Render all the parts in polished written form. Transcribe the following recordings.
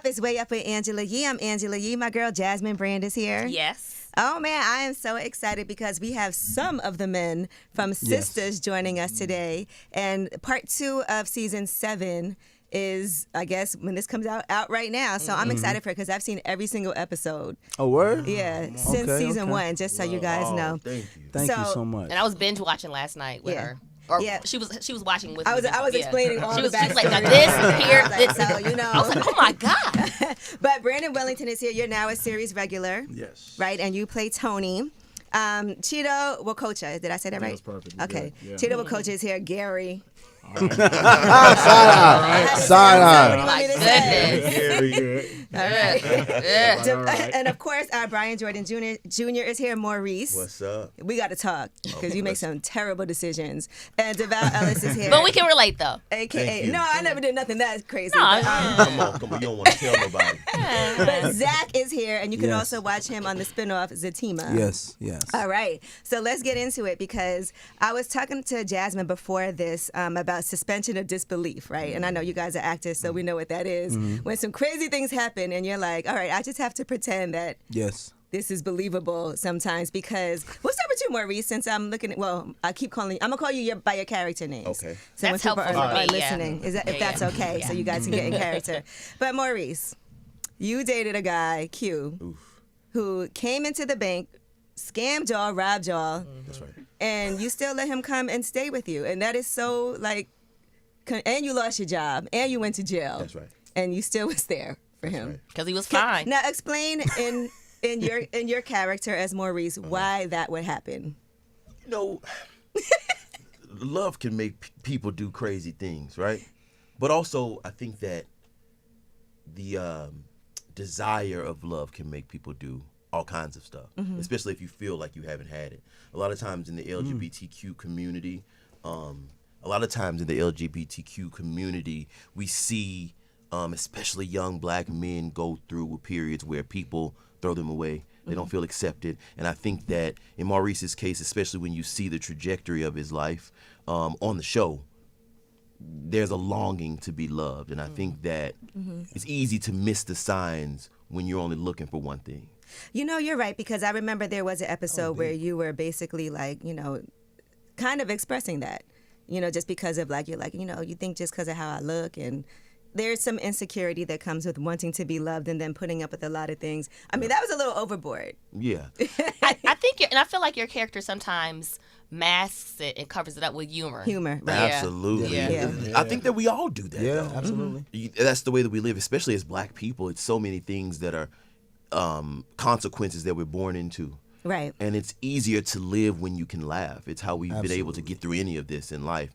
is Way Up with Angela Yee. I'm Angela Yee. My girl Jasmine Brand is here. Yes. Oh, man, I am so excited because we have some of the men from Sistas joining us today. And part 2 of season 7 is, I guess, when this comes out right now. So I'm excited for it because I've seen every single episode. Oh, word? Yeah, since season 1, just so you guys know. Thank you. Thank you so much. And I was binge watching last night with her. Or she was watching with me. I was explaining all she the was like, backstory. now this here, this. So, you know. I was like, oh my God. But Brandon Wellington is here. You're now a series regular. Yes. Right? And you play Tony. Cheeto Wakocha. Did I say that right? That's perfect. Okay. Yeah. Cheeto Wakocha is here. Gary. Side eye. My goodness. Very good. All right. right. And of course, Brian Jordan Jr. is here. Maurice. What's up? We got to talk because you make some terrible decisions. And DeVal Ellis is here. But we can relate though. Thank AKA, you. no, I never did nothing that crazy. No, but, Come on. You don't want to tell nobody. but Zach is here, and you can Yes. also watch him on the spinoff Zatima. Yes. All right. So let's get into it because I was talking to Jasmine before this about suspension of disbelief, right? And I know you guys are actors, so we know what that is. When some crazy things happen and you're like, all right, I just have to pretend that Yes. this is believable sometimes because we'll start with you, Maurice, since I'm looking at, well, I keep calling, I'm going to call you by your character names. Okay. So That's when people helpful are, for me, are yeah. listening, is that, if Yeah, that's yeah. okay, so you guys can get in character. But Maurice, you dated a guy, Q, who came into the bank, scammed y'all, robbed y'all, That's right. and you still let him come and stay with you. And that is so, like, and you lost your job, and you went to jail. That's right. And you still was there for him. right. Because he was fine. Now explain in your character as Maurice why that would happen. You know, love can make people do crazy things, right? But also, I think that the desire of love can make people do all kinds of stuff, especially if you feel like you haven't had it. A lot of times in the LGBTQ community, we see, especially young black men, go through periods where people throw them away. They don't feel accepted. And I think that in Maurice's case, especially when you see the trajectory of his life on the show, there's a longing to be loved. And I think that it's easy to miss the signs when you're only looking for one thing. You know, you're right, because I remember there was an episode where you were basically like, you know, kind of expressing that, you know, just because of like, you're like, you know, you think just because of how I look, and there's some insecurity that comes with wanting to be loved and then putting up with a lot of things. I mean, that was a little overboard. Yeah. I think, and I feel like your character sometimes masks it and covers it up with humor. Humor, right? Absolutely. Yeah. I think that we all do that. Yeah, though. absolutely. That's the way that we live, especially as black people. It's so many things that are consequences that we're born into. Right. And it's easier to live when you can laugh. It's how we've been able to get through any of this in life.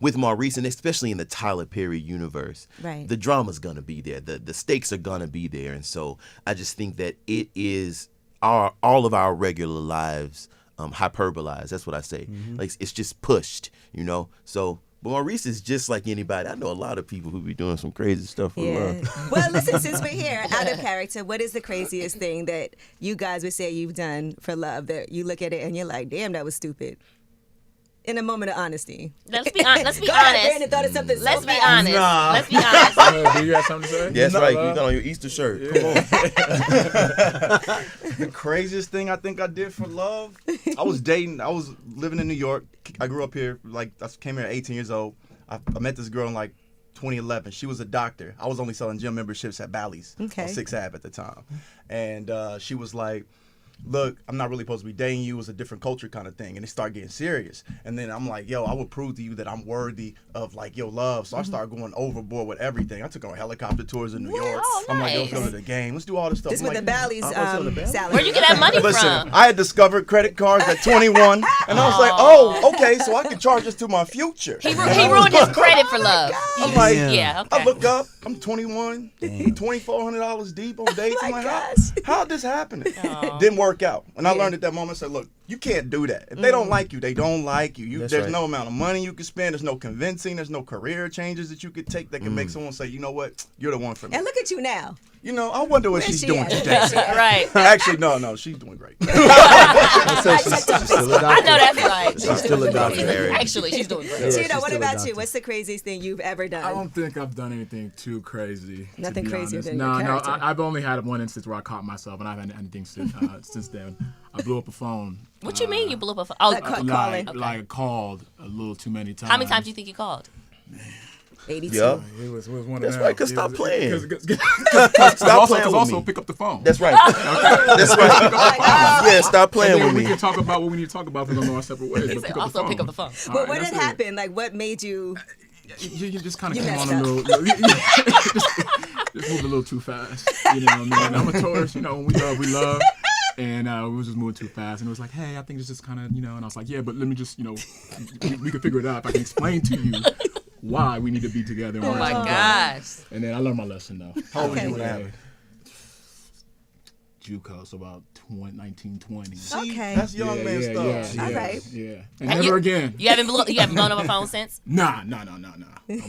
With Maurice, and especially in the Tyler Perry universe, Right. the drama's going to be there. The stakes are going to be there. And so I just think that it is all of our regular lives hyperbolized. That's what I say. Like, it's just pushed, you know? So, but Maurice is just like anybody. I know a lot of people who be doing some crazy stuff for love. Well, listen, since we're here, out of character, what is the craziest thing that you guys would say you've done for love that you look at it and you're like, damn, that was stupid? In a moment of honesty. Let's be honest. Let's be Go ahead, honest. Brandon thought of something so Let's be fast. honest. Nah. Let's be honest. Do you have something to say? That's right. You got on your Easter shirt. Come on. The craziest thing I think I did for love, I was living in New York. I grew up here, like I came here at 18 years old. I met this girl in like 2011. She was a doctor. I was only selling gym memberships at Bally's on 6th Ave at the time. And she was like, look, I'm not really supposed to be dating you. It was a different culture kind of thing. And it started getting serious. And then I'm like, yo, I would prove to you that I'm worthy of like your love. So I started going overboard with everything. I took on helicopter tours in New York. Oh, I'm like, yo, let's nice. go to the game. Let's do all this stuff. Just I'm with like, the Bally's salary. Where you get that money Listen, from? I had discovered credit cards at 21, and I was like, oh, okay, so I can charge this to my future. He ruined his credit for love. I'm like, Yeah, okay. I look up, I'm 21, $2,400 deep on dates. I'm like, how'd this happen? Didn't work out. And I learned at that moment, I said, look, you can't do that. If they don't like you, they don't like you. There's right. no amount of money you can spend. There's no convincing. There's no career changes that you could take that can make someone say, you know what, you're the one for me. And look at you now. You know, I wonder what Where's she's she doing at? today. Right. Actually, no, she's doing great. She's still a doctor. I know that's right. She's still a doctor. Actually, she's doing great. Yeah, she's Tino, what still a about you? doctor. What's the craziest thing you've ever done? I don't think I've done anything too crazy. Nothing to be crazier honest. than no, your No, character. I've only had one instance where I caught myself, and I haven't had anything since then. I blew up a phone. What you mean you blew up a phone? Oh, Like calling. Like called a little too many times. how many times do you think you called? 82. Yup. It was one That's of right, them. 'cause stop playing. Stop playing with also me. pick up the phone. That's right. That's right. Yeah, stop playing with We me. can talk about what we need to talk about if we're going to go our separate ways. He But said pick up also the phone. pick up the phone. All But right, what that's had it. happened? Like, what made you? You just kind You of came on messed a up. little, just moved a little too fast. You know what I mean? I'm a tourist. You know, when we love. And we was just moving too fast. And it was like, hey, I think it's just kind of, and I was like, yeah, but let me just, we can figure it out. If I can explain to you why we need to be together. Oh my gosh. And then I learned my lesson, though. How old were Okay. you when that happened? JUCO, so about 1920. Okay. That's young man stuff. All right. Yeah. And And never again. You haven't blown up a phone since? Nah. I'm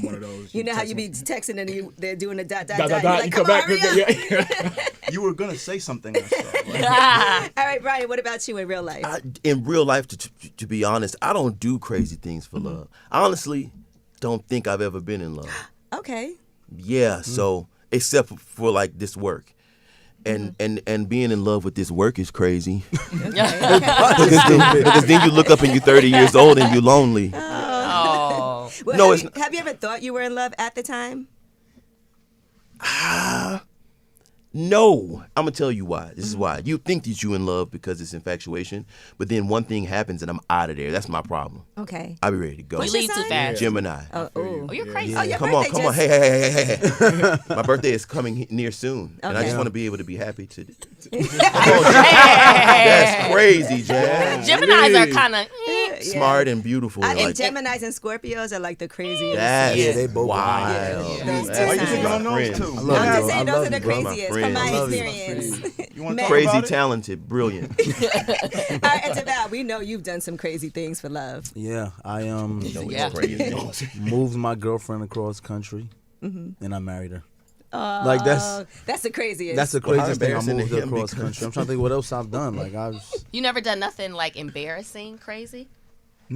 one of those. You know how you be texting and they're doing a dot. Dot, You're dot, like, you come come on, back. hurry up. Yeah. You were gonna say something. I saw. Like, All right, Brian. What about you in real life? In real life, to be honest, I don't do crazy things for love. I honestly don't think I've ever been in love. Okay. Yeah, so except for like this work. And being in love with this work is crazy. because then you look up and you're 30 years old and you're lonely. Oh. Well, No, have you ever thought you were in love at the time? No, I'm gonna tell you why. This is why. You think that you in love because it's infatuation, but then one thing happens and I'm out of there. That's my problem. Okay. I'll be ready to go. You leave too fast. Gemini. Oh, Oh, you're crazy. Oh, your Come on, birthday come on. just- Hey. My birthday is coming near soon. And I Okay. just want to be able to be happy to. That's crazy, Jazz. Geminis are kind of. Smart and beautiful. And like, Geminis and Scorpios are like the craziest. that's Yeah, they both wild. Yeah. Those That's two Why you signs. picking on my those friends. two? love I'm you, just bro. saying I those love are the you, bro. craziest My from my friends. I love you. experience. You want to talk Crazy, about it? talented, brilliant. All right, and Deval, we know you've done some crazy things for love. Yeah, I Yeah. Crazy. moved my girlfriend across country, Mm-hmm. and I married her. Like That's the craziest. that's the Well, how craziest thing. I embarrassing moved to her him across because- country. I'm trying to think what else I've done. Like You never done nothing like embarrassing, crazy?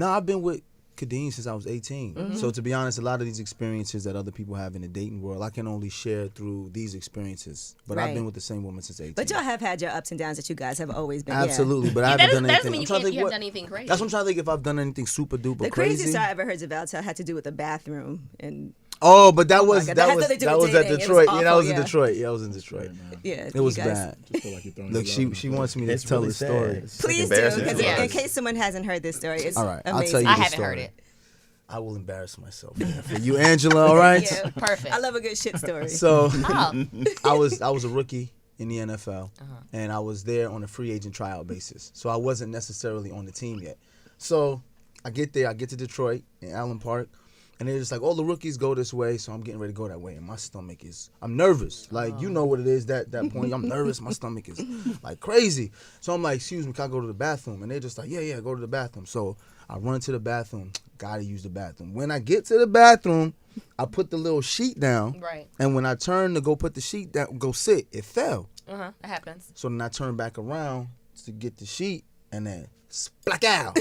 I've been with Kadeen since I was 18. Mm-hmm. So to be honest, a lot of these experiences that other people have in the dating world, I can only share through these experiences. But Right. I've been with the same woman since 18. But y'all have had your ups and downs that you guys have always been. yeah. Absolutely, but I Yeah, haven't that done doesn't anything. mean I'm you trying to can't- think you haven't what- done anything crazy. That's what I'm trying to think if I've done anything super duper The crazy. craziest I ever heard Deval tell had to do with the bathroom and Oh, but that was God, that that was had nothing to do that with was at dating. It was Detroit. Yeah, that awful, was in yeah. Detroit. Yeah, I was in Detroit. yeah. It was you guys, bad. Just feel like you're throwing Look, your love in she the wants me to It's tell really the story. sad. It's Please do, embarrassing because to Yeah. in us. case someone hasn't heard this story, it's All right, I'll amazing. tell you I the haven't story. heard it. I will embarrass myself for you, Angela. All right. Yeah. Perfect. I love a good shit story. So Oh. I was a rookie in the NFL, and I was there on a free agent tryout basis. So I wasn't necessarily on the team yet. So I get there, I get to Detroit in Allen Park, and they're just like, all the rookies go this way, so I'm getting ready to go that way. And my stomach I'm nervous. Like, you know what it is, that point. I'm nervous. My stomach is like crazy. So I'm like, excuse me, can I go to the bathroom? And they're just like, yeah, go to the bathroom. So I run to the bathroom. Gotta use the bathroom. When I get to the bathroom, I put the little sheet down. Right. And when I turned to go put the sheet down, go sit, it fell. That happens. So then I turned back around to get the sheet, and then splack out.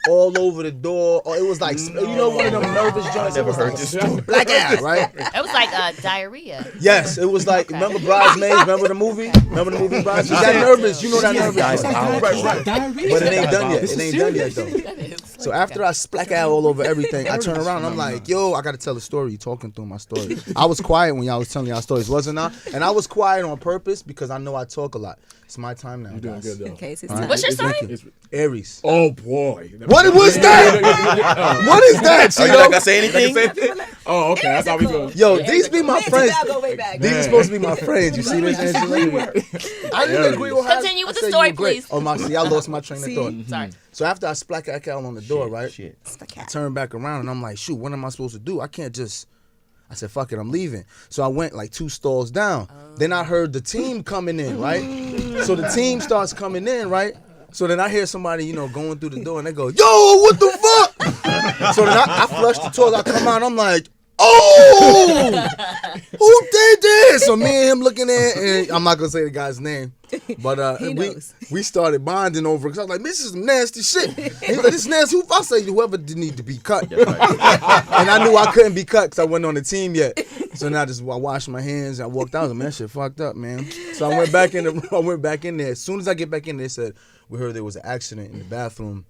All over the door. Oh, it was like, you know, one of them nervous joints. never It was heard like this story. black out, right? It was like diarrhea. Yes, it was like, remember Bridesmaids? Remember the movie? Remember the movie Bridesmaids? That nervous, you know that nervous. But it ain't done yet. It ain't done yet, though. So after I splack out all over everything, I turn around and I'm like, yo, I got to tell a story. You talking through my story. I was quiet when y'all was telling y'all stories, wasn't I? And I was quiet on purpose because I know I talk a lot. It's my time now, You're doing guys. good, though. In case it's All right. What's your Thank sign? you. Aries. Oh, boy. What was that? What is that, Are you not Cheeto? gonna say anything? Oh, okay. I thought we were. Yo, these be my Me and friends. Deval go way back. These are supposed to be my friends. You see this, Angela? I didn't agree with her. Continue with I the said story, you were great. please. Oh, my, see, I lost my train of See? thought. Sorry. So after I splack out on the door, right? Shit. I turned back around and I'm like, shoot, what am I supposed to do? I can't just. I said, fuck it, I'm leaving. So I went like 2 stalls down. Then I heard the team coming in, right? So the team starts coming in, right? So then I hear somebody, you know, going through the door and they go, yo, what the fuck? So then I flush the toilet. I come out and I'm like, oh, who did this? So me and him looking at, and I'm not gonna say the guy's name, but He knows. we started bonding over because I was like, this is some nasty shit. And he's like, this is nasty. I say whoever did need to be cut, and I knew I couldn't be cut because I wasn't on the team yet. So now I washed my hands and I walked out. I was like, man, that shit fucked up, man. So I went back in there. As soon as I get back in there, they said, we heard there was an accident in the bathroom.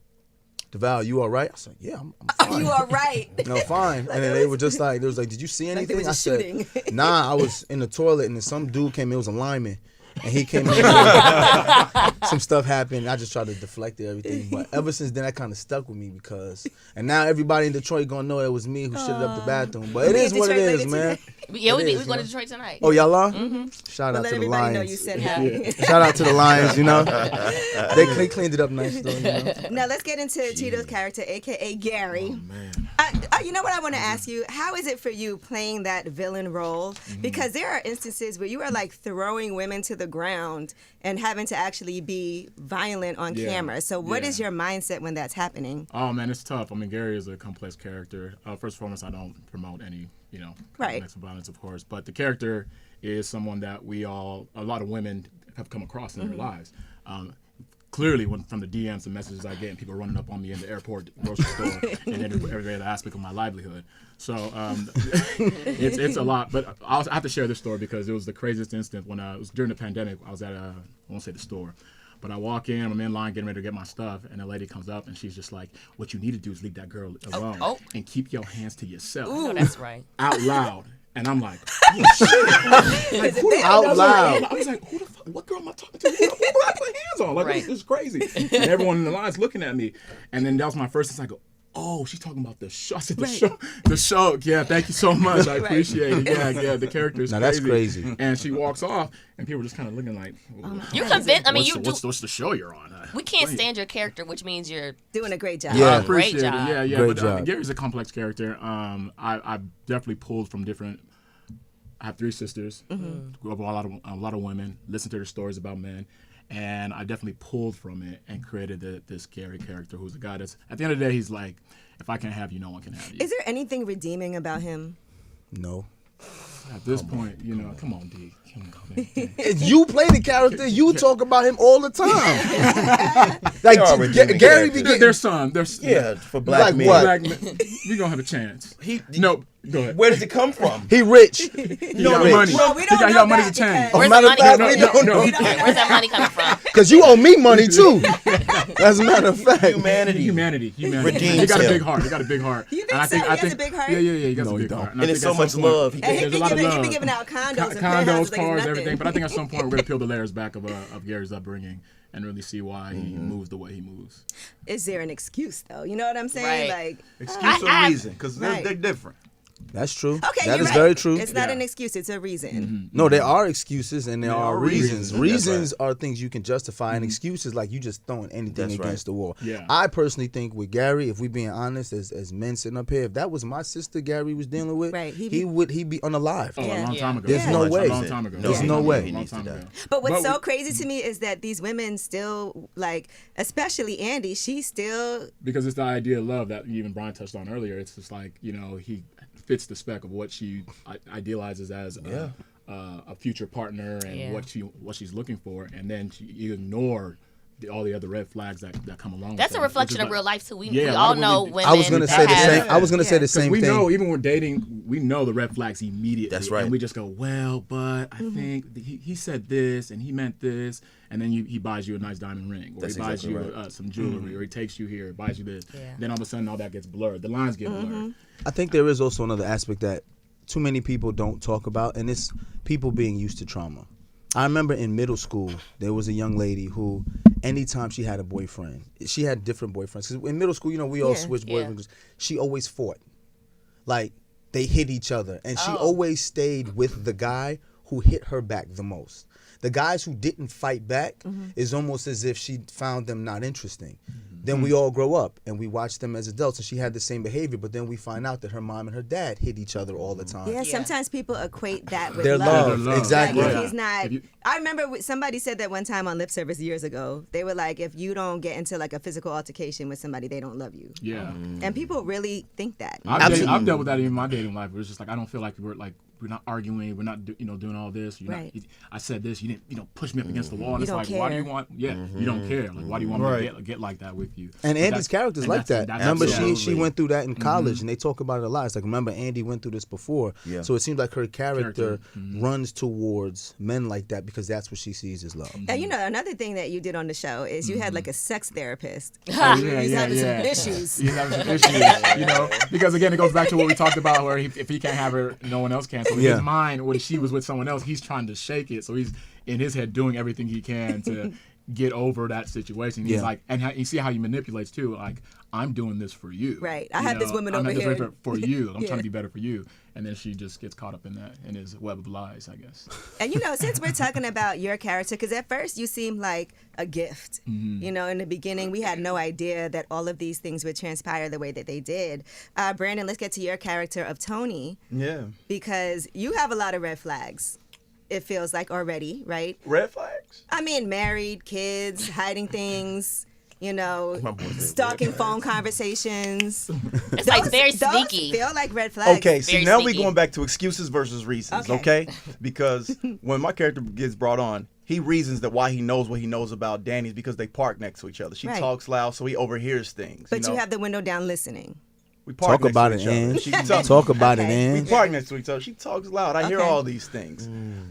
DeVal, you all right? I said, yeah, I'm fine. You are right. No, fine. And then they were just like, did you see anything? was a I said, shooting. nah, I was in the toilet and then some dude came in, it was a lineman. And he came in, some stuff happened. I just tried to deflect it, everything. But ever since then, that kind of stuck with me and now everybody in Detroit gonna know it was me who shitted up the bathroom. But it is what it is, man. Yeah, we're is, going to Detroit tonight. Oh, y'all are? Shout out Let to the everybody know Lions. you said hi. Shout out to the Lions, you know. They cleaned it up nice, though, you know. Now let's get into Tito's character, aka Gary. Oh, man. You know what I want to ask you? How is it for you playing that villain role? Because there are instances where you are like throwing women to the ground and having to actually be violent on Yeah. camera. So what Yeah. is your mindset when that's happening? Oh man, it's tough. I mean, Gary is a complex character. First and foremost, I don't promote any, Right. acts of violence, of course. But the character is someone that a lot of women have come across in their lives. Clearly, from the DMs and messages I get, and people running up on me in the airport, grocery store, and every other aspect of my livelihood. So it's a lot. But I have to share this story because it was the craziest instant when it was during the pandemic. I was at I won't say the store. But I walk in, I'm in line getting ready to get my stuff, and a lady comes up and she's just like, what you need to do is leave that girl alone and keep your hands to yourself. Oh, that's right. Out loud. And I'm like, oh, shit. Like, Out loud. I was like, who the fuck, what girl am I talking to? Who do I put hands on? Like, Right. this is crazy. And everyone in the line's looking at me. And then that was my first thing. I go, oh, she's talking about the show. I said, the show. Yeah, thank you so much. I appreciate it. Yeah, the character is Now, crazy. that's crazy. And she walks off, and people were just kind of looking like, You're convinced. I mean, what's the show you're on? we can't stand your character, which means you're Doing a great job. Yeah. I appreciate Great it. job. Yeah. Great But job. Gary's a complex character. I definitely pulled from different. I have 3 sisters, grew up with a lot of women, listened to their stories about men, and I definitely pulled from it and created this Gary character, who's a guy that's at the end of the day, he's like, if I can't have you, no one can have you. Is there anything redeeming about him? No. At this point, come on, D. Come on, man. If you play the character, you talk about him all the time. Like There are redeeming Gary characters. be getting There's Yeah, for black Like men. what? black men. We gonna have a chance. No, go ahead. Where does it come from? he rich. He got money. Well, we He don't got know money that to change. because- Where's matter the of money fact, coming we from? don't know. We don't know Where's that that. money coming from? Because you owe me money too. As a matter of fact. Humanity. He Redeems got a him. big heart. He got a big heart. You think And so? He has a big heart? Yeah. He got a big heart. And it's so much love. And he There's a lot of be love. giving out condos and Condos, penthouses like cars, nothing. everything. But I think at some point we're gonna peel the layers back of Gary's upbringing and really see why he moves the way he moves. Is there an excuse though? You know what I'm saying? Right. Like, Excuse or reason, because Right. they're different. That's true. okay, That you're is right. very true. It's not Yeah. an excuse; it's a reason. No, there are excuses and there There are are reasons. reasons. Reasons are things you can justify, and excuses like you just throwing anything That's right. against the wall. Yeah. I personally think with Gary, if we being honest, as men sitting up here, if that was my sister Gary was dealing with, Right, he'd he'd be unalived. Oh, Yeah. a long time ago. There's no way. A long time ago. There's Yeah. no way. A He long needs to time die. ago. But what's But so we- crazy to me is that these women still like, especially Andy. She's still Because it's the idea of love that even Brian touched on earlier. It's just like, he fits the spec of what she idealizes as a future partner and Yeah. what she's looking for, and then you ignore all the other red flags that come along. That's with a that, reflection which is of real life too. We Yeah, a lot all of know women- women. I was gonna that say the have- same. I was gonna say the Because same we thing. know, even when we're dating, we know the red flags immediately. That's right. And we just go, well, but I think he said this and he meant this, and then he buys you a nice diamond ring, or That's he buys exactly you right. some jewelry, or he takes you here, buys you this. Yeah. Then all of a sudden, all that gets blurred. The lines get blurred. I think there is also another aspect that too many people don't talk about, and it's people being used to trauma. I remember in middle school, there was a young lady who, anytime she had a boyfriend, she had different boyfriends. Because in middle school, we all Yeah. switched Yeah. boyfriends. She always fought. Like, they hit each other. And she Oh. always stayed with the guy who hit her back the most. The guys who didn't fight back is almost as if she found them not interesting. Then we all grow up and we watch them as adults, and she had the same behavior. But then we find out that her mom and her dad hit each other all the time. Yeah, sometimes people equate that with Their love. love. Exactly. Like, if Yeah. he's not. I remember somebody said that one time on Lip Service years ago. They were like, if you don't get into like a physical altercation with somebody, they don't love you. Yeah. And people really think that. I've dealt with that in my dating life. Where it's just like I don't feel like we're not arguing, we're not doing all this. Right. I said this, you didn't push me up against the wall. And You it's don't like, why do you care. want? Yeah, you don't care. Like, why do you want me to get like that with you? And But Andy's character's like that. Remember, she absolutely. went through that in college, and they talk about it a lot. It's like, remember, Andy went through this before. Yeah. So it seems like her character runs towards men like that because that's what she sees as love. And another thing that you did on the show is you had like a sex therapist. Yeah, He's yeah, having yeah. some issues. He's having some issues, because again, it goes back to what we talked about, where if he can't have her, no one else can. So in Yeah. his mind, when she was with someone else, he's trying to shake it. So he's in his head doing everything he can to get over that situation. He's Yeah. like, and you see how he manipulates too. Like, I'm doing this for you. Right. I have this woman I'm over doing this here. for you. I'm Yeah. trying to be better for you. And then she just gets caught up in that, in his web of lies, I guess. And since we're talking about your character, because at first you seemed like a gift. In the beginning, we had no idea that all of these things would transpire the way that they did. Brandon, let's get to your character of Tony, Yeah. because you have a lot of red flags. It feels like already, right? Red flags? I mean, married, kids, hiding things. boy said Stalking red phone conversations. It's like very Those sneaky. feel like red flags. Okay, see, Very now we're sneaky. going back to excuses versus reasons, okay? Because when my character gets brought on, he reasons that why he knows what he knows about Danny is because they park next to each other. She Right. talks loud, so he overhears things. But you have the window down listening. we park Talk next about to it, each other. Ange. She talks- Talk about it, Okay. We Ange. park next to each other. She talks loud. I hear Okay. all these things.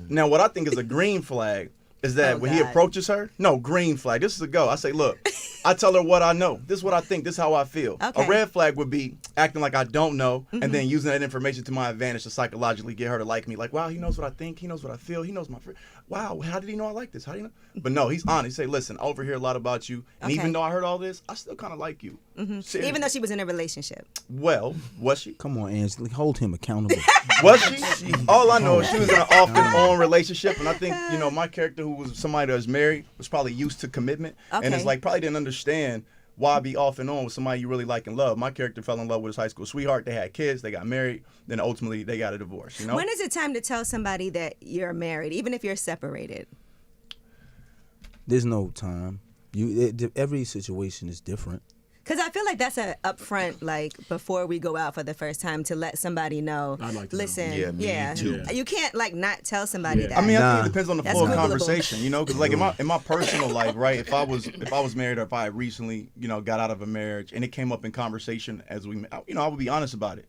Now, what I think is a green flag is that Oh, when he God. approaches her, no, green flag. This is a go. I say, look, I tell her what I know. This is what I think. This is how I feel. Okay. A red flag would be acting like I don't know and then using that information to my advantage to psychologically get her to like me. Like, wow, he knows what I think. He knows what I feel. He knows my friend. Wow, how did he know I like this? How do you know? But no, he's honest. He say, listen, I overhear a lot about you. And Okay. even though I heard all this, I still kind of like you. Seriously. Even though she was in a relationship. Well, was she? Come on, Ange. Hold him accountable. Was she? All I know is she was in an off and on relationship, and I think my character, who was somebody that was married, was probably used to commitment, and Okay. it's like probably didn't understand why be off and on with somebody you really like and love. My character fell in love with his high school sweetheart. They had kids. They got married. Then ultimately they got a divorce. When is it time to tell somebody that you're married, even if you're separated? There's no time. Every situation is different. Because I feel like that's a upfront, like before we go out for the first time, to let somebody know. I'd like to know. Listen, Yeah, me too. You can't like not tell somebody Yeah. that. I mean, I Nah. think it depends on the That's flow of Googleable. conversation, because like in my personal life, right? If I was married or if I had recently, got out of a marriage and it came up in conversation as we, I would be honest about it.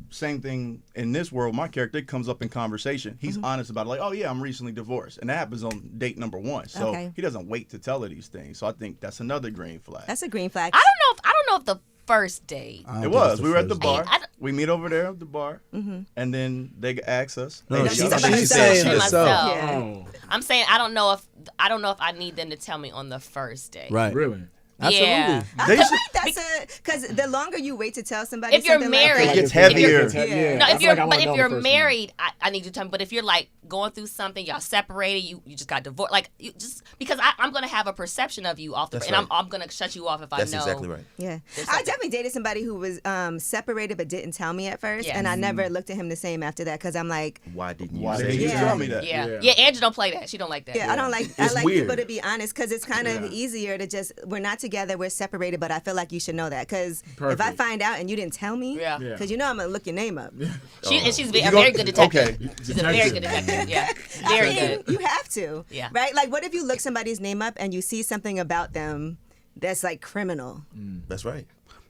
Same thing in this world. My character, it comes up in conversation. He's honest about it, like, oh yeah, I'm recently divorced, and that happens on date number 1. So Okay. he doesn't wait to tell her these things. So I think that's another green flag. That's a green flag. I don't know if the first date. I don't It think was. it's We were at the first bar. I don't- We meet over there at the bar, and then they ask us. No, hey, she's y'all- talking about she's herself. saying She herself. myself. Yeah. Oh, I'm saying I don't know if I need them to tell me on the first date. Right. really? Absolutely. Yeah. I They feel should- like that's because the longer you wait to tell somebody, If you're something like married- that- It gets If you're- heavier. Yeah. No, I if feel you're like I wanna know the you're first one. married, I need you to tell me. But if you're like going through something, y'all separated, you just got divorced, like you just because I'm gonna have a perception of you off the, That's and right. I'm gonna shut you off if That's I know. exactly right. Yeah, There's I something- definitely dated somebody who was separated but didn't tell me at first, Yes. and I never looked at him the same after that because I'm like, Why didn't you Why say didn't you Yeah. tell me that? Yeah, Yeah. yeah. Angie don't play that. She don't like that. yeah, I don't like. I It's like weird. people to be honest because it's kind of Yeah. easier to just we're not together, we're separated, but I feel like you should know that because if I Perfect. find out and you didn't tell me, Yeah. Yeah. because I'm gonna look your name up. And she's a You very go- good detective. okay. She's a very good detective. Yeah, very I mean, good. you have to. Yeah. Right? Like, what if you look somebody's name up and you see something about them that's like criminal? That's right.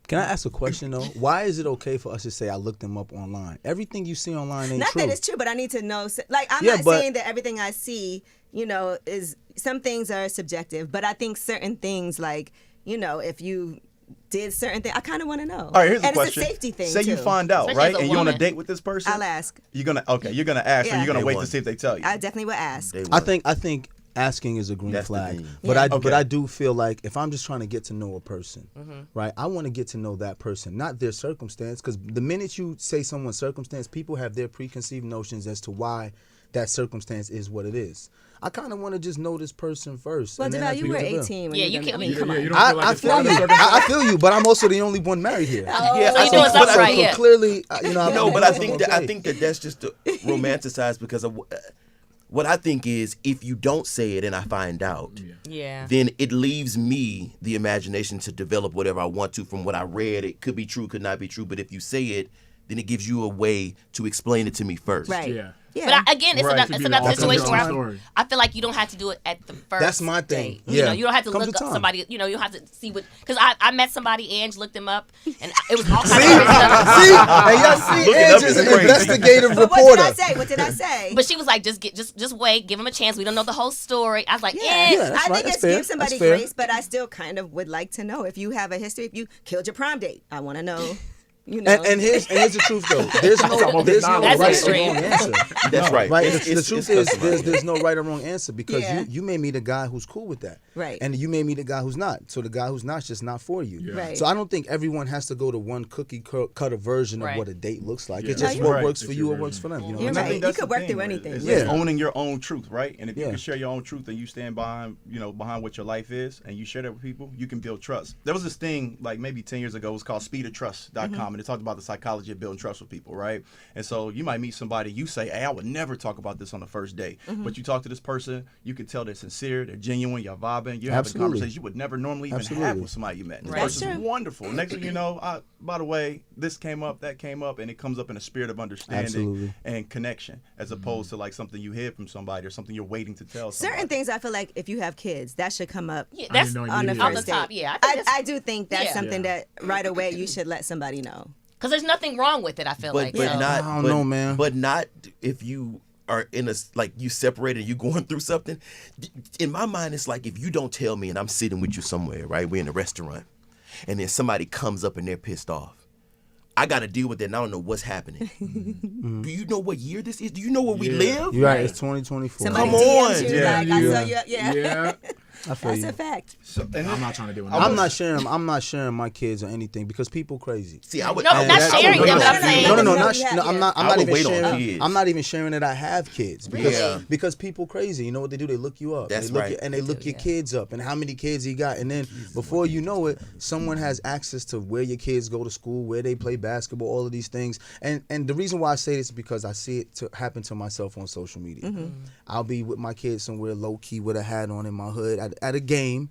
Can I ask a question though? Why is it okay for us to say I looked them up online? Everything you see online ain't Not true. that it's true, but I need to know. Like, I'm Yeah, not but- saying that everything I see, is some things are subjective, but I think certain things, like, if you did certain things, I kind of want to know. All right, here's and a question. It's a safety thing. Say you too. find out, Especially right? as a And you're on a woman. date with this person. I'll ask. You're gonna ask, or Yeah. you're gonna Day wait one. to see if they tell you. I definitely would ask. Day I one. think asking is a green That's the flag. thing. But Yeah. but I do feel like if I'm just trying to get to know a person, Mm-hmm. right? I want to get to know that person, not their circumstance. Because the minute you say someone's circumstance, people have their preconceived notions as to why that circumstance is what it is. I kind of want to just know this person first. Well, and then Deval, I you can were get to them. 18. When Yeah, you you done- can't- I mean, Yeah, come yeah, on. you don't feel like I it's feel part of you. the circumstance? I feel you, but I'm also the only one married here. Yeah, So you I doing think- something but- right, yeah. Clearly, you know. No, but I think that okay. that's just romanticized because of what I think is if you don't say it and I find out, Yeah. then it leaves me the imagination to develop whatever I want to from what I read. It could be true, could not be true, but if you say it, then it gives you a way to explain it to me first. Right. Yeah. Yeah. But again, it's Right. another, Could it's be another the situation ultimate where story. I feel like you don't have to do it at the first That's my thing. date. Yeah. You don't have to Comes look to up time. somebody. You don't have to see what. Because I met somebody, Ange looked him up, and it was all kinds of See, crazy stuff. and y'all see, Looking up Ange is is an crazy. investigative But what reporter. did I say? What did I say? But she was like, just wait, give him a chance. We don't know the whole story. I was like, Yeah, yeah. that's I right. think That's it's fair. give somebody That's fair. grace, but I still kind of would like to know if you have a history. If you killed your prom date, I want to know. You know, And here's the truth though. There's no That's right or extreme. wrong answer. That's right. Right. It's- The it's- truth it's is customized. there's no right or wrong answer because Yeah. you may meet a guy who's cool with that. Right. And you may meet a guy who's not. So the guy who's not's just not for you. Yeah. Right. So I don't think everyone has to go to one cookie cutter version of Right. what a date looks like. Yeah. It's just No, what you're works right. for It's you your or works for them. You know You're what I right. mean? You could work through anything. It's Yeah. owning your own truth, right? And if you Yeah. can share your own truth and you stand behind what your life is, and you share that with people, you can build trust. There was this thing like maybe 10 years ago. It was called speedoftrust.com, and it talked about the psychology of building trust with people, right? And so you might meet somebody, you say, hey, I would never talk about this on the first date. But you talk to this person, you can tell they're sincere, they're genuine, you're vibing, you're having Absolutely. conversations you would never normally even have Absolutely. with somebody you met. And this Right. person's Sure. wonderful. Next thing you know, by the way, this came up, that came up, and it comes up in a spirit of understanding Absolutely. and connection, as opposed to like something you hear from somebody or something you're waiting to tell somebody. certain things I feel like if you have kids, that should come up Yeah, that's didn't know on the immediately. first the top. date. Yeah, I think that's- I do think that's Yeah. something Yeah. that right away you should let somebody know. because there's nothing wrong with it. I feel But like. but so. not. I don't but, know, man. But not if you are in a like you separated, you going through something. In my mind, it's like if you don't tell me and I'm sitting with you somewhere, right? We're in a restaurant, and then somebody comes up and they're pissed off. I got to deal with that, and I don't know what's happening. Do you know what year this is? Do you know where we Yeah. live? You're right. It's 2024. Somebody Come DMs on. you Yeah. like, I saw Yeah. you. Yeah, Yeah. I feel that's you. a fact. So, and I'm not trying to do it. I'm not sharing my kids or anything because people crazy. See, I would. No, I would- not I would sharing wait them, on but I'm kids. saying- No, No, not. yeah, No, I'm yeah. not. I'm I not would even wait on sharing. kids. I'm not even sharing that I have kids because Yeah. because people crazy. You know what they do? They look you up. That's they look right. and they look your kids up and how many kids he got. And then before you know it, someone has access to where your kids go to school, where they play basketball, all of these things. And the reason why I say this is because I see it happen to myself on social media. I'll be with my kids somewhere low key with a hat on in my hood at a game.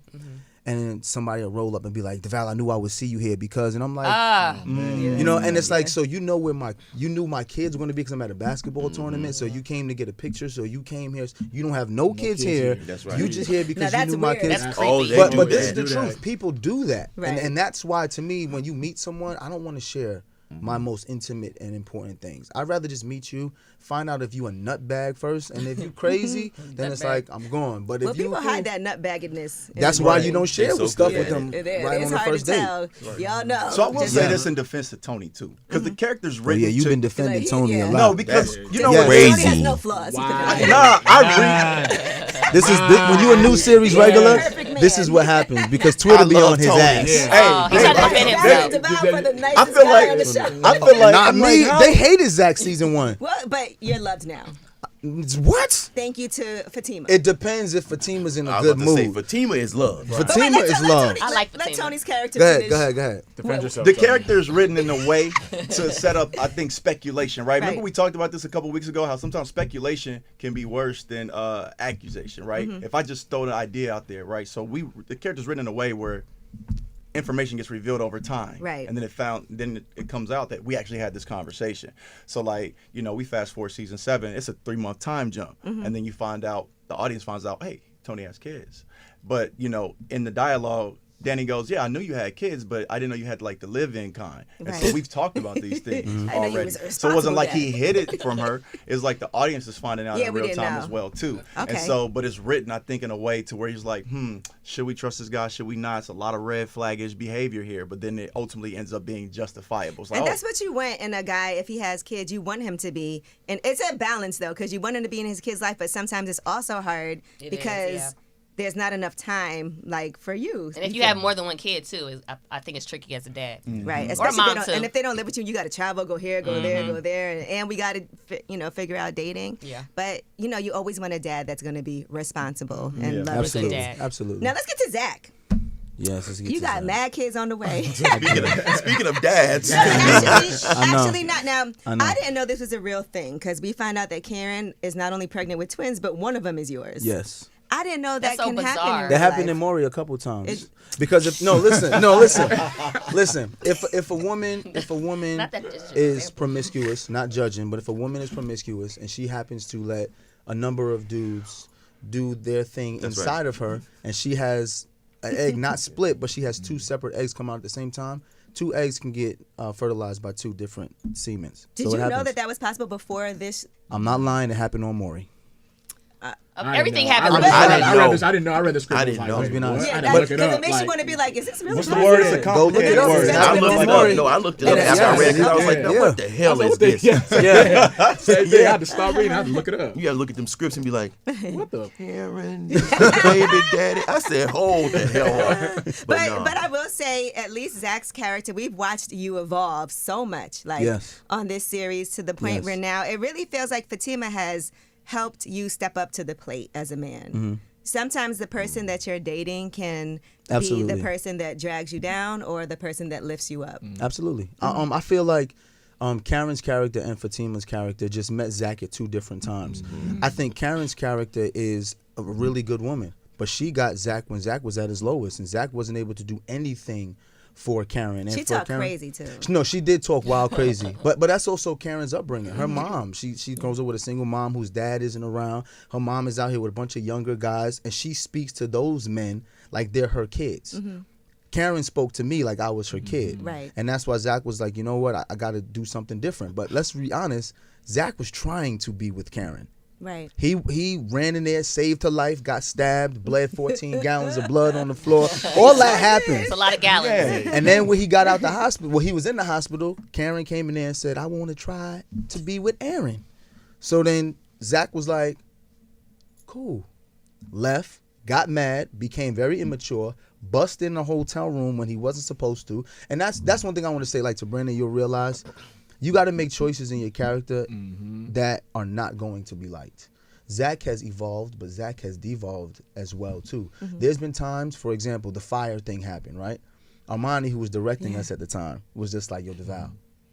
And then somebody will roll up and be like, DeVal, I knew I would see you here because, and I'm like, you know, and it's like, so you know where you knew my kids were going to be because I'm at a basketball tournament, so you came to get a picture, so you came here, you don't have no kids here, That's right. you just here because Now, you that's knew my weird. kids. That's Oh, creepy. they But do this is that. the truth. People do that, Right. and that's why to me, when you meet someone, I don't want to share my most intimate and important things. I'd rather just meet you, find out if you a nutbag first, and if you crazy, then it's like I'm gone. But if Well, you people cool, hide that nutbaggedness. in that's the why way. you don't share They're so with stuff good with at them It is. right It's on the hard first to date. tell. Y'all know. So I will Just- say Yeah. this in defense to Tony too, because the character's Oh, written. yeah, you've to, been defending Like, Tony yeah. a no, lot. because you know Yeah. what? Crazy. Tony has no flaws. He could- Nah, I read. This is when you a new series regular. Perfect This man. is what happens because Twitter be love on his Tony. ass. Yeah. Oh, he Hey, tried to I- defend That's himself. Deval for the I nicest feel guy like on the show. I feel like Not I'm me. like, how- They hated Zach season 1. Well, but you're loved now. What? Thank you to Fatima. It depends if Fatima's in a I was good about to say, mood. Fatima is love. But wait, Fatima let is Tony- love. I like let Fatima. Tony's character Go ahead, finish. go ahead, go ahead. Defend yourself. the Tony. character is written in a way to set up, I think, speculation, right? Remember Right. we talked about this a couple weeks ago, how sometimes speculation can be worse than accusation, right? If I just throw an idea out there, right? So the character's written in a way where information gets revealed over time, Right. And then it comes out that we actually had this conversation. So like, we fast forward season 7, it's a 3-month time jump, and then you find out, the audience finds out, hey, Tony has kids, but in the dialogue, Danny goes, yeah, I knew you had kids, but I didn't know you had like the live-in kind. And so Right. we've talked about these things I know you already. was a So it wasn't like responsible he hid it from her. It's like the audience is finding out Yeah, in we real didn't time know. as well too. Okay. And so, but it's written, I think, in a way to where he's like, should we trust this guy? Should we not? It's a lot of red flaggish behavior here, but then it ultimately ends up being justifiable. It's like, And oh, that's what you want in a guy if he has kids. You want him to be, and it's a balance though, because you want him to be in his kid's life, but sometimes it's also hard It is, because yeah. there's not enough time like for you. And if you have more than one kid too, I think it's tricky as a dad. Right, Or especially mom if they don't, too. and if they don't live with you, you got to travel, go here, go there, go there, and we got to figure out dating. Yeah. But you always want a dad that's going to be responsible and love Absolutely. Good dad. Absolutely. Now let's get to Zach. Yes, let's get You to got Zach. mad kids on the way. Speaking of dads, Actually, not now. I know. I didn't know this was a real thing because we found out that Karen is not only pregnant with twins, but one of them is yours. Yes. I didn't know that That's so can happen. bizarre. In That real happened life. in Maury a couple times. It- Because listen. If a woman Not that this should is be- promiscuous, not judging, but if a woman is promiscuous and she happens to let a number of dudes do their thing That's inside right. of her, and she has an egg not split, but she has two separate eggs come out at the same time, two eggs can get fertilized by two different semens. Did So you it know happens. that was possible before this? I'm not lying. It happened on Maury. Everything I happened. read, I didn't I read know. this. I didn't know. I read the script. I and was didn't like, know. wait, Be honest. what? Yeah, I had to look it because up. it makes you like- want to be like, is this really What's the true? word? It's a Go look complicated it up. word. It's I Look looked at it Maury. up. No, I looked it up Yeah, after I read it because I was like, yeah. now, what the hell is What the- this? Yeah. Same thing. I had to stop reading. I had to look it up. You gotta look at them scripts and be like, What the? Karen, baby daddy. I said, hold the hell up. But no. I will say, at least Zach's character, we've watched you evolve so much, like Yes. on this series, to the point Yes. where now it really feels like Fatima has helped you step up to the plate as a man. Mm-hmm. Sometimes the person that you're dating can be Absolutely. the person that drags you down or the person that lifts you up. Absolutely. I feel like Karen's character and Fatima's character just met Zach at two different times. I think Karen's character is a really good woman, but she got Zach when Zach was at his lowest, and Zach wasn't able to do anything for Karen. And She for talked Karen, crazy too. No, she did talk wild crazy, but that's also Karen's upbringing. Her mom, she grows up with a single mom whose dad isn't around. Her mom is out here with a bunch of younger guys, and she speaks to those men like they're her kids. Karen spoke to me like I was her kid, Right. and that's why Zach was like, you know what, I got to do something different. But let's be honest, Zach was trying to be with Karen. Right. He ran in there, saved her life, got stabbed, bled 14 gallons of blood on the floor. All that happened. It's a lot of gallons. And then when he got out the hospital, well, he was in the hospital, Karen came in there and said, I want to try to be with Aaron. So then Zach was like, cool. Left, got mad, became very immature, bust in the hotel room when he wasn't supposed to. And that's one thing I want to say, like to Brandon, you'll realize you got to make choices in your character that are not going to be liked. Zach has evolved, but Zach has devolved as well too. There's been times, for example, the fire thing happened, right? Armani, who was directing us at the time, was just like, yo, DeVal,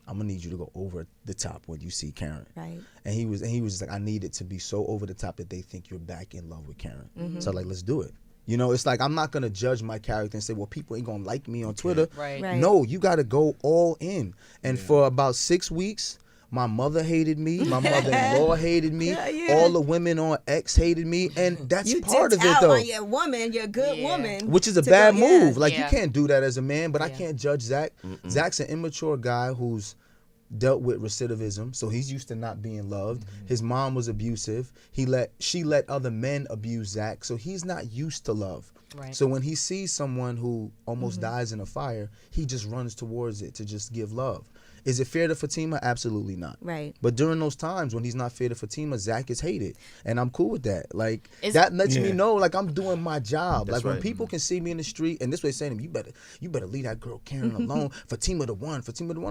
I'm gonna need you to go over the top when you see Karen. Right. And he was just like, I need it to be so over the top that they think you're back in love with Karen. So like, let's do it. You know, it's like, I'm not gonna judge my character and say, well, people ain't gonna like me on Twitter. Right. Right. No, you gotta go all in. And for about 6 weeks, my mother hated me. My mother-in-law hated me. Yeah. All the women on X hated me. And that's You part of dipped it, out though. on your woman, your good Yeah. woman. Which is a to bad go- yeah. move. Like, Yeah. you can't do that as a man, but I Yeah. can't judge Zach. Zach's an immature guy who's dealt with recidivism, so he's used to not being loved. His mom was abusive. She let other men abuse Zach, so he's not used to love. Right. So when he sees someone who almost dies in a fire, he just runs towards it to just give love. Is it fair to Fatima? Absolutely not. Right. But during those times when he's not fair to Fatima, Zach is hated. And I'm cool with that. Like, Is- that lets me know, like, I'm doing my job. That's like, when right. people can see me in the street, and this way saying to me, you better leave that girl Karen alone. Fatima the one.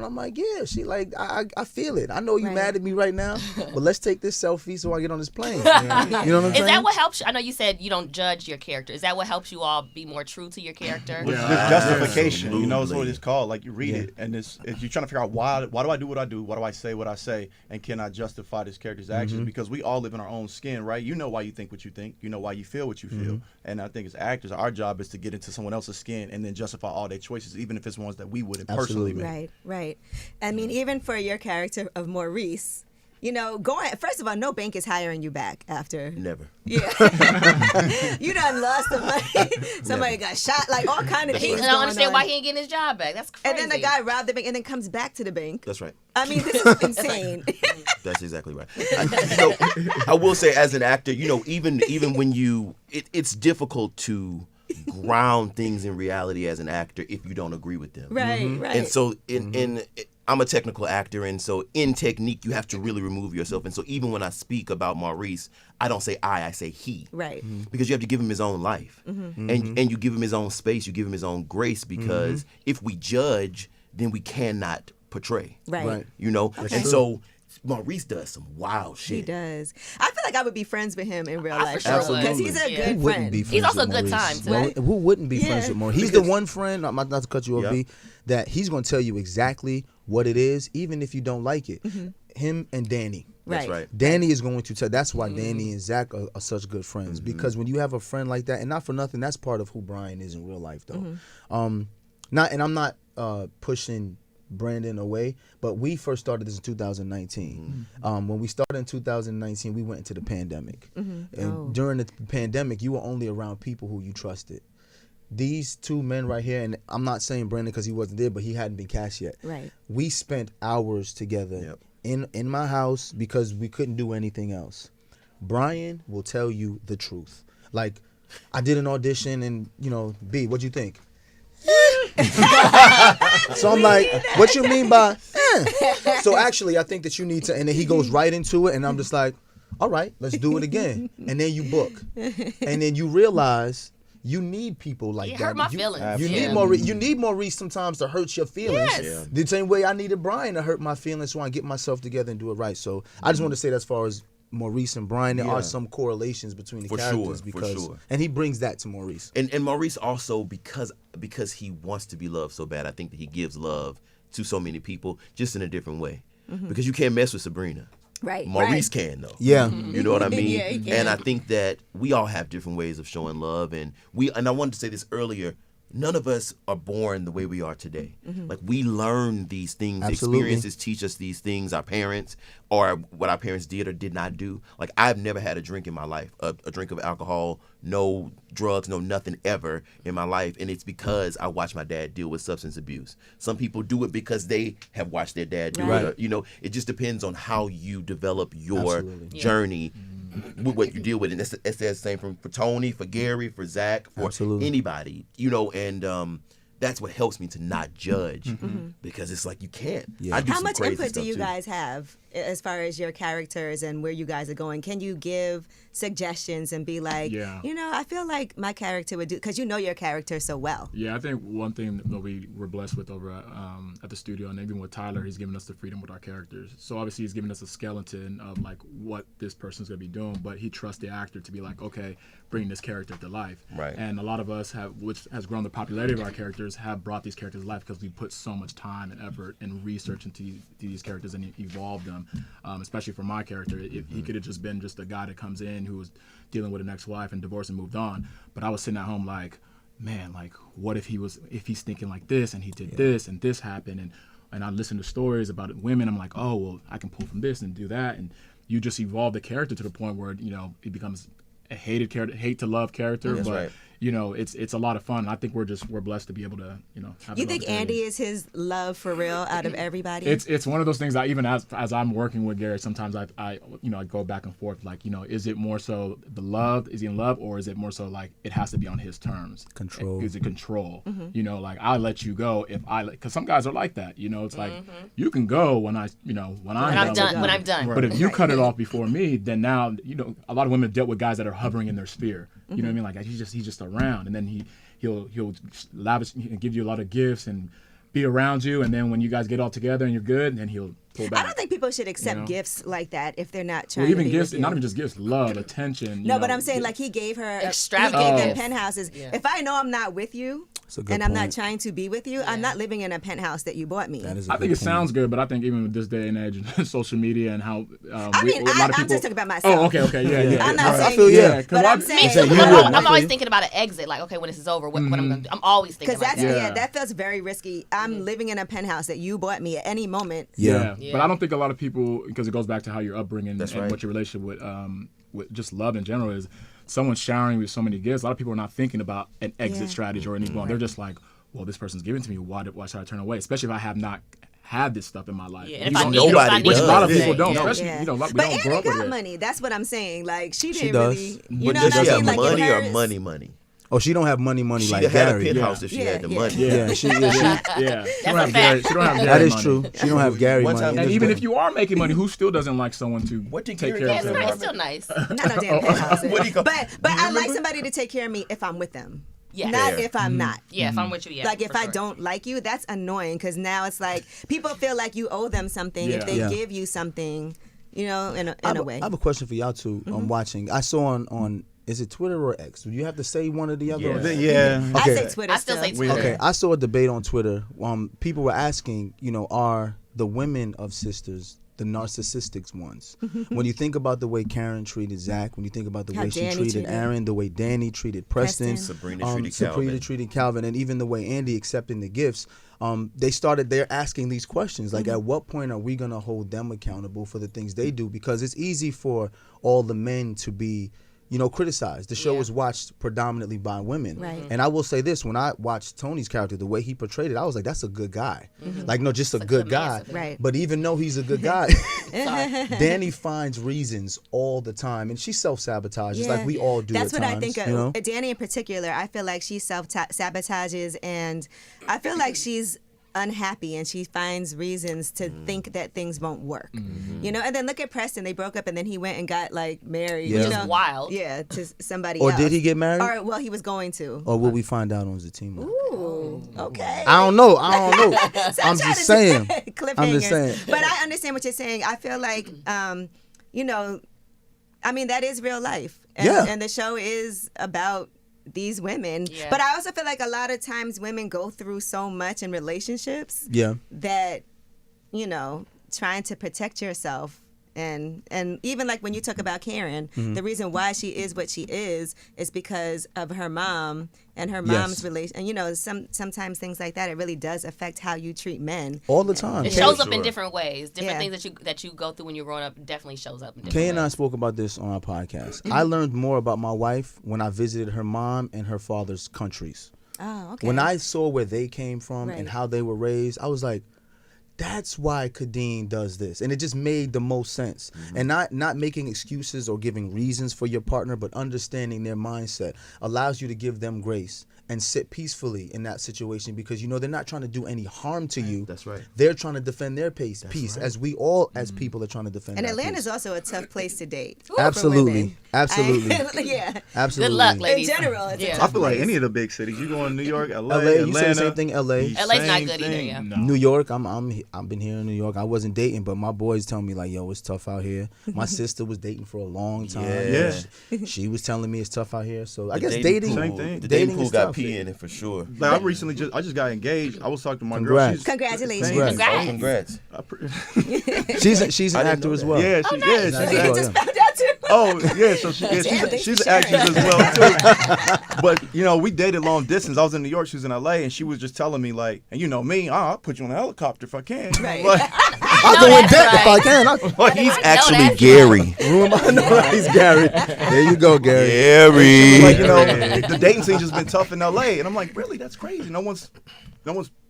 I'm like, yeah, she like, I feel it. I know you Right. mad at me right now, but let's take this selfie so I get on this plane. You know what I'm Is saying? that what helps you? I know you said you don't judge your character. Is that what helps you all be more true to your character? There's justification, you know, it's what it's called. Like, you read it, and it's you're trying to figure out why do I do what I do? Why do I say what I say? And can I justify this character's actions? Because we all live in our own skin, right? You know why you think what you think. You know why you feel what you feel. And I think as actors, our job is to get into someone else's skin and then justify all their choices, even if it's ones that we wouldn't personally Absolutely. make. Right, right. I mean, even for your character of Maurice, you know, first of all, no bank is hiring you back after. Never. Yeah. You done lost some money. Somebody got shot, like all kind of I things. don't going understand on. why he ain't getting his job back. That's crazy. And then the guy robbed the bank and then comes back to the bank. That's right. I mean, this is insane. That's exactly right. I will say, as an actor, you know, even when it's difficult to ground things in reality as an actor if you don't agree with them. Right, right. And so, I'm a technical actor, and so in technique, you have to really remove yourself. And so even when I speak about Maurice, I don't say I say he. Right. Because you have to give him his own life. And you give him his own space, you give him his own grace, because if we judge, then we cannot portray. Right. You know? And so Maurice does some wild shit. He does. I feel like I would be friends with him in real I life. for sure would. Because he's a Yeah. good Who friend. wouldn't be friends He's also with a good Maurice? time, too. Right? Who wouldn't be friends Yeah. with Maurice? He's the one friend, not to cut you off, Yeah. B, that he's going to tell you exactly what it is, even if you don't like it. Him and Danny. That's Right. right. Danny is going to tell. That's why Danny and Zach are such good friends, because when you have a friend like that, and not for nothing, that's part of who Brian is in real life, though. I'm not pushing Brandon away, but we first started this in 2019. When we started in 2019, we went into the pandemic, and during the pandemic, you were only around people who you trusted. These two men right here, and I'm not saying Brandon because he wasn't there, but he hadn't been cast yet. Right. We spent hours together in my house because we couldn't do anything else. Brian will tell you the truth. Like, I did an audition, and B, what'd you think? So I'm like, what you mean by So actually, I think that you need to, and then he goes right into it, and I'm just like, all right, let's do it again. And then you book, and then you realize you need people like It that. hurt my feelings. You Yeah. need Maurice. You need Maurice sometimes to hurt your feelings. Yes. Yeah. The same way I needed Brian to hurt my feelings, so I get myself together and do it right. So I just want to say that as far as Maurice and Brian, there are some correlations between the For characters sure, because, for sure. and he brings that to Maurice. And Maurice also, because he wants to be loved so bad, I think that he gives love to so many people just in a different way. Because you can't mess with Sabrina. Right. Maurice can though. Yeah. You know what I mean? Yeah, he can. And I think that we all have different ways of showing love, and I wanted to say this earlier, none of us are born the way we are today. Like, we learn these things. Absolutely. Experiences teach us these things, our parents, or what our parents did or did not do. Like, I've never had a drink in my life, a drink of alcohol, no drugs, no nothing ever in my life. And it's because I watched my dad deal with substance abuse. Some people do it because they have watched their dad do Right. it. It just depends on how you develop your Absolutely. journey with what you deal with. And it's the same for Tony, for Gary, for Zach, for Absolutely. anybody, and that's what helps me to not judge, because it's like you can't. Yeah. I do How some much crazy input do stuff you too. guys have as far as your characters and where you guys are going? Can you give suggestions and be like, Yeah. I feel like my character would do, because you know your character so well. Yeah, I think one thing that we were blessed with over at the studio, and even with Tyler, he's given us the freedom with our characters. So obviously he's given us a skeleton of like what this person's gonna be doing, but he trusts the actor to be like, okay, bring this character to life. Right. And a lot of us have, which has grown the popularity of our characters, have brought these characters to life because we put so much time and effort and research into these characters and evolved them. Especially for my character, he could have just been just a guy that comes in who was dealing with an ex-wife and divorced and moved on. But I was sitting at home like, man, like, what if he's thinking like this and he did this and this happened, and I listen to stories about women. I'm like, oh, well, I can pull from this and do that, and you just evolve the character to the point where it becomes a hated character, hate to love character. That's but right. it's a lot of fun. I think we're blessed to be able to have You those think opportunities. Andy is his love for real out of everybody? It's one of those things that even as I'm working with Gary, sometimes I go back and forth, like, is it more so the love, is he in love, or is it more so like it has to be on his terms? Control. Is it control? Like, I'll let you go if because some guys are like that. It's like you can go when I'm done. When I'm done. But if you cut it off before me, then now a lot of women have dealt with guys that are hovering in their sphere. You know what I mean? Like, he's just around, and then he'll lavish and give you a lot of gifts and be around you, and then when you guys get all together and you're good, then he'll pull back. I don't think people should accept gifts like that if they're not trying Well, even to be gifts, with you. not even just gifts, love, attention. No, but I'm saying like he gave her Extravagant he gave them gifts. penthouses. Yeah. If I know I'm not with you a good and I'm not point. trying to be with you, I'm not living in a penthouse that you bought me. That is a I good think it point. sounds good, but I think even with this day and age, and social media and how I mean, a lot of I'm people. just talking about myself. Oh, okay, yeah. I'm not I saying feel you, yeah. but I'm Me saying too. You I'm, wouldn't. I'm I always feel thinking about an exit. Like, okay, when this is over, what I'm gonna do. I'm always thinking because like that's that. that feels very risky. I'm living in a penthouse that you bought me at any moment. Yeah. But I don't think a lot of people, because it goes back to how your upbringing That's and right. what your relationship with just love in general is. Someone showering with so many gifts. A lot of people are not thinking about an exit Yeah. strategy or anything. They're just like, well, this person's giving to me. Why should I turn away? Especially if I have not had this stuff in my life. Yeah, You and if I don't- need it, if I need Nobody Which a it. lot of does. people don't, Yeah. especially Yeah. we But don't grow Andy up with got it. money. That's what I'm saying. Like she didn't does. really, But you know does what I Does she mean? have Like in money or hers- money? Oh, she don't have money She like had a Gary. penthouse if she had the money. Yeah, she She don't have Gary. She don't have Gary that is money. true. She don't have Gary One money. time- And even if you are making money, who still doesn't like someone to What did take Gary care Yeah, of it's them? nice. Still nice. Not no damn penthouse. What do you go- But Do you I like remember? somebody to take care of me if I'm with them. Yeah. Not Fair. if I'm not. Yeah, if I'm with you, yeah. Like if for I sure. don't like you, that's annoying because now it's like people feel like you owe them something if Yeah. they Yeah. give you something, in I a way. have a question for y'all too. Mm-hmm. I'm watching. I saw on is it Twitter or X? Do you have to say one or the other? Yeah. Or- Yeah. I Okay. say Twitter I still say still. Twitter. Okay, I saw a debate on Twitter. People were asking, are the women of Sisters the narcissistic ones? When you think about the way Karen treated Zach, when you think about the How way she Danny treated treated- Aaron, the way Danny treated Preston, Preston. Sabrina treated Calvin. and even the way Andy accepting the gifts, they're asking these questions like, at what point are we gonna hold them accountable for the things they do? Because it's easy for all the men to be criticized. The show Yeah. is watched predominantly by women. Right. And I will say this, when I watched Tony's character, the way he portrayed it, I was like, that's a good guy. Like, no, just a It's a good good guy. man. Right. But even though he's a good guy, Danny finds reasons all the time. And she self-sabotages like we all do That's at what times. I think of. Danny in particular, I feel like she self-sabotages, and I feel like she's unhappy and she finds reasons to think that things won't work. And then look at Preston. They broke up and then he went and got married. Yeah. Which is wild. Yeah, to somebody Or else. did he get married? Or, well, he was going to. Or will we find out on Zatima? Ooh, okay. I don't know. So I'm trying just to saying. cliffhangers. I'm just saying. But I understand what you're saying. I feel like, that is real life. And, Yeah. and the show is about these women. Yeah. But I also feel like a lot of times women go through so much in relationships Yeah. that, trying to protect yourself. And even like when you talk about Karen, the reason why she is what she is because of her mom and her mom's Yes. relation. And sometimes things like that, it really does affect how you treat men. All the time. It Kay- shows up in Sure. different ways. Different Yeah. things that you go through when you're growing up definitely shows up in different Kay and I ways. spoke about this on our podcast. I learned more about my wife when I visited her mom and her father's countries. Oh, okay. When I saw where they came from and Right. how they were raised, I was like, that's why Kadeen does this. And it just made the most sense. And not making excuses or giving reasons for your partner, but understanding their mindset allows you to give them grace and sit peacefully in that situation because they're not trying to do any harm to you. That's right. They're trying to defend their peace, right. as we all as people are trying to defend And our Atlanta's peace. also a tough place to date. Absolutely. For Absolutely. yeah. Absolutely. Good luck, In ladies. general, it's a Yeah. I tough feel like place. any of the big cities. You go in New York, LA, LA, you Atlanta. say the same thing, LA. LA's not same good either, thing. yeah. No. New York, I've been here in New York. I wasn't dating, but my boys tell me like, yo, it's tough out here. My sister was dating for a long time. Yeah. She was telling me it's tough out here. So I The guess dating dating, pool- Same thing. The dating dating pool is got tough. pee in it for sure. Like I just got engaged. I was talking to my Congrats. girl. Congratulations. Congrats. Congrats. Congrats. She's an I didn't actor know as that. well. Yeah, she's Nice. yeah. Oh, Just yeah. found out too. Oh yeah, so Damn, thanks she's for an actress sharing. as well too. But we dated long distance. I was in New York, she was in LA, and she was just telling me like, and me, I'll put you on a helicopter if I can. Right. Like, I'll go in that's debt if I right. can. He's No, actually that's Gary. I know that he's Gary. There you go, Gary. Gary. like the dating scene's just been tough in LA, and I'm like, really? That's crazy. No one's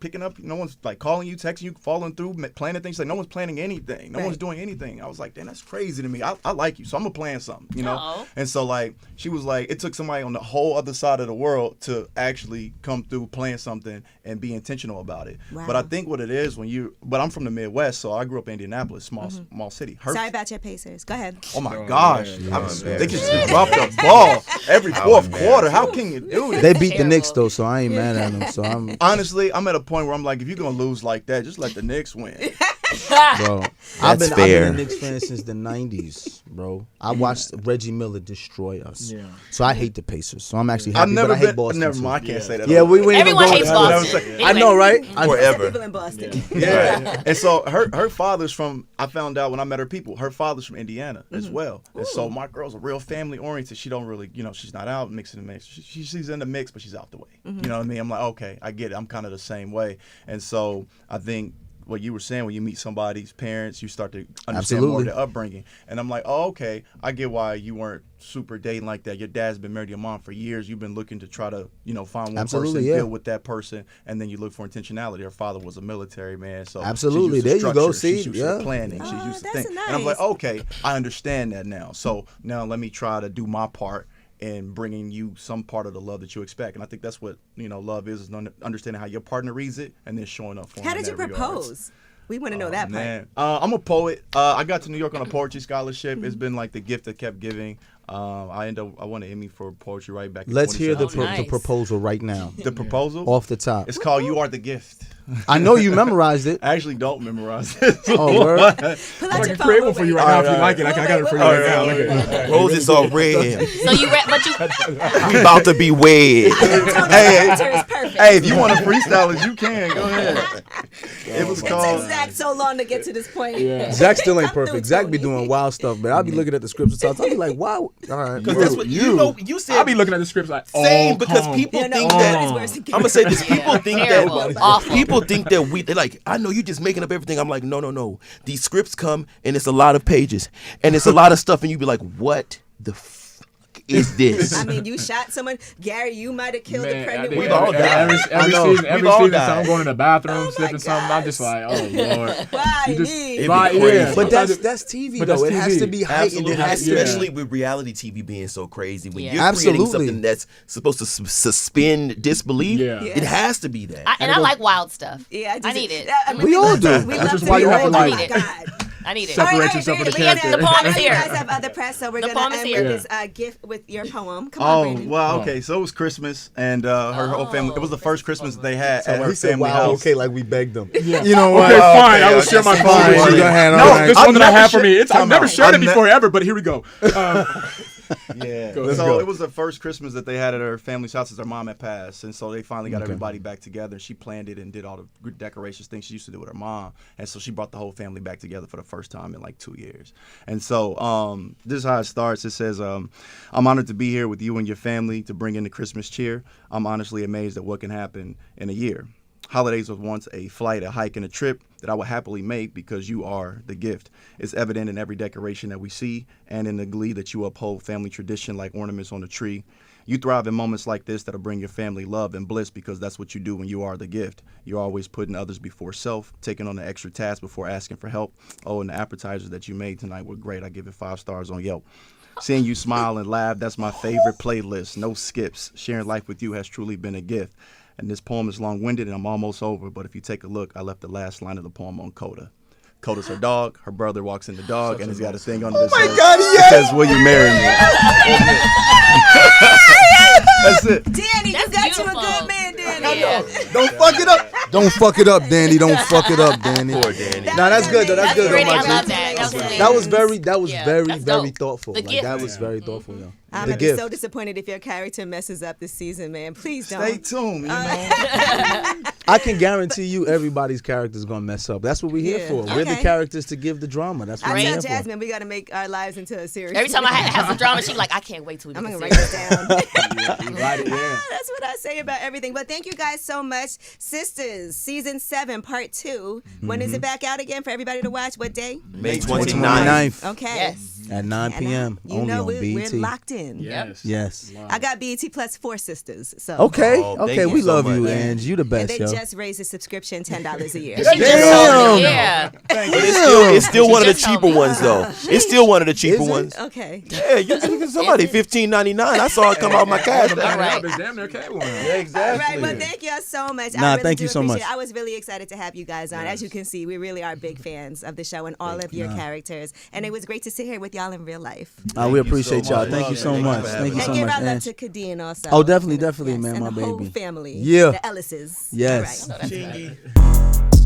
picking up. No one's like calling you, texting you, following through, planning things. Like no one's planning anything. No one's doing anything. I was like, damn, that's crazy to me. I like you, so I'm gonna plan something, Uh-oh. And so like she was like, it took somebody on the whole other side of the world to actually come through, plan something, and be intentional about it. Wow. But I think what it is but I'm from the Midwest, so I grew up in Indianapolis, small city. Sorry about your Pacers. Go ahead. Oh my gosh, yeah, they just dropped the ball every fourth quarter. How can you do that? They beat the Terrible. Knicks though, so I ain't mad at them. So I'm, Honestly, I'm at a point where I'm like, if you're gonna lose like that, just let the Knicks win. bro. I've been fair. a Knicks fan since the '90s, bro. I watched Reggie Miller destroy us. Yeah. So I hate the Pacers. So I'm actually I've happy, never but I hate been. Boston. Never too. mind. I can't say that. Yeah, we ain't even Everyone going hates there. Boston. I know, right? People Forever. in Boston. Yeah. And so her father's from. I found out when I met her people. Her father's from Indiana as well. And so my girl's a real family oriented. She don't really, she's not out mixing the mix. She's in the mix, but she's out the way. You know what I mean? I'm like, okay, I get it. I'm kind of the same way. And so I think what you were saying, when you meet somebody's parents, you start to understand more of their upbringing. And I'm like, oh, okay, I get why you weren't super dating like that. Your dad's been married to your mom for years. You've been looking to try to, find one Absolutely, person, yeah. deal with that person, and then you look for intentionality. Her father was a military man, so Absolutely. she's used to there you go. structure. She's See, used to yeah. planning. Oh, She's used to that's think. And I'm like, nice. okay, I understand that now. So now let me try to do my part and bringing you some part of the love that you expect. And I think that's what, love is understanding how your partner reads it and then showing up for him. How did you in that propose? regards. We want to know that part. Man. I'm a poet. I got to New York on a poetry scholarship. It's been like the gift that kept giving. I won an Emmy for poetry right back in Let's hear the 2017. nice. proposal right now. The proposal? Off the top. It's called You Are the Gift. I know you memorized it. I actually don't memorize it. Oh, word? Pull out I your can phone. create one for you right now if you like it. I got it for you Wait, right now. wait, Look wait, at it. Roses are red. So you read, but you. We about to be wed. Hey, It's perfect. hey, if you want to freestyle it, you can. Go ahead. It was It took called. Zach so long to get to this point. Yeah. Zach still ain't Come through, perfect. Zach be Tony. doing wild stuff, man. I'll be looking at the scripts sometimes. I'll be like, wow. All right. Because that's what you said. I'll be looking at the scripts like, Same, because people Yeah, no, think no, that. it's worse than I'm gonna say this. People Yeah, think terrible, that awful. people think that they're like, I know you just making up everything. I'm like, no. These scripts come and it's a lot of pages and it's a lot of stuff, and you be like, what the fuck is this? I mean, you shot someone. Gary, you might have killed a man, pregnant every, woman. all died. every know. season, We've every all season, died. I'm going in the bathroom, Oh my slipping something. I'm just like, oh Lord. Why You just- me? It'd be Right, crazy. yeah. But Sometimes that's TV, but though. that's It has TV. to be heightened. Absolutely, It has to especially with reality TV being so crazy. When Yeah. you're creating Absolutely. something that's supposed to suspend disbelief, Yeah. it has to be that. And I like wild stuff. Yeah, I need it. We all do. We That's love just to why be you have to, old. like, Oh my God. I need it. Separate All right, yourself from the Brandon, character. The poem is You here. guys have other press, so we're The going poem to is end here. with this gift with your poem. Come on, Oh, Brandon. well, okay. So it was Christmas, and her whole family. It was the first Christmas that they had at her He said, family wow, house. okay, like we begged them. Yeah. You know what? Okay, fine. okay, I will okay, share my fine. phone with Fine, you. go ahead, all No, right. this I've one that I never have for me. I've Time never out. shared it I've ne- before ever, but here we go. Yeah. Go ahead. So Go. it was the first Christmas that they had at her family's house since her mom had passed, and so they finally got everybody back together. She planned it and did all the good decorations things she used to do with her mom, and so she brought the whole family back together for the first time in like 2 years. And so this is how it starts. It says, "I'm honored to be here with you and your family to bring in the Christmas cheer. I'm honestly amazed at what can happen in a year. Holidays was once a flight, a hike, and a trip that I would happily make because you are the gift. It's evident in every decoration that we see and in the glee that you uphold family tradition like ornaments on a tree. You thrive in moments like this that'll bring your family love and bliss because that's what you do when you are the gift. You're always putting others before self, taking on the extra task before asking for help. Oh, and the appetizers that you made tonight were great. I give it 5 stars on Yelp. Seeing you smile and laugh, that's my favorite playlist. No skips. Sharing life with you has truly been a gift. And this poem is long-winded and I'm almost over, but if you take a look, I left the last line of the poem on Coda. Coda's her dog. Her brother walks in the dog, and he's got a thing under this. Oh my God, It says, "Will you marry me?" That's it. Danny, That's you got beautiful. you a good man, Danny. Yeah. Don't fuck it up. Don't fuck it up, Danny. Don't fuck it up, Danny. Poor Danny. Nah, that's good though. That's That's good pretty. though, I my love G. that. That was really That was very, Yeah, very, that's very dope. thoughtful. The Like gift. that was very thoughtful, yo. I'm The gonna be gift. so disappointed if your character messes up this season, man. Please don't. Stay tuned. You know. I can guarantee you, everybody's character's gonna mess up. That's what we're here Yeah. for. We're the Okay. characters to give the drama. That's what I we're here tell for. Jasmine, we got to make our lives into a series. Every time I have some drama, she's like, I can't wait till we I'm get gonna to write see this down. Right, yeah. That's what I say about everything. But thank you guys so much. Sistas, season 7, part 2. When is it back out again for everybody to watch? What day? May 29th 29th. Okay. Yes. at 9 p.m. You only know on we're BET. locked in. Yes. Yes. I got BET plus 4 sisters. So Okay. Oh, thank okay. you We so love you, much. Ange. You the And best, they yo. just raised the subscription $10 a year. She just Damn. told me. Yeah. But it's still one of the just told cheaper me. ones, though. It's still one of the cheaper Is it? ones. Okay. Yeah, you somebody $15.99. I saw it come out my cash. All right. It's damn near cable now. Yeah, All exactly. right, well, thank y'all so much. Nah, I really thank do you so appreciate much. it. I was really excited to have you guys on. As you can see, we really are big fans of the show and all of your characters. And it was great to sit here with y'all in real life. We appreciate so y'all. much. Thank you so Thank you much. for Thank having you us. so And give much, our love Ange. to Kadeen also. Oh, definitely, Yes, man, and my the whole baby. family. Yeah. The Ellises. Yes. All right.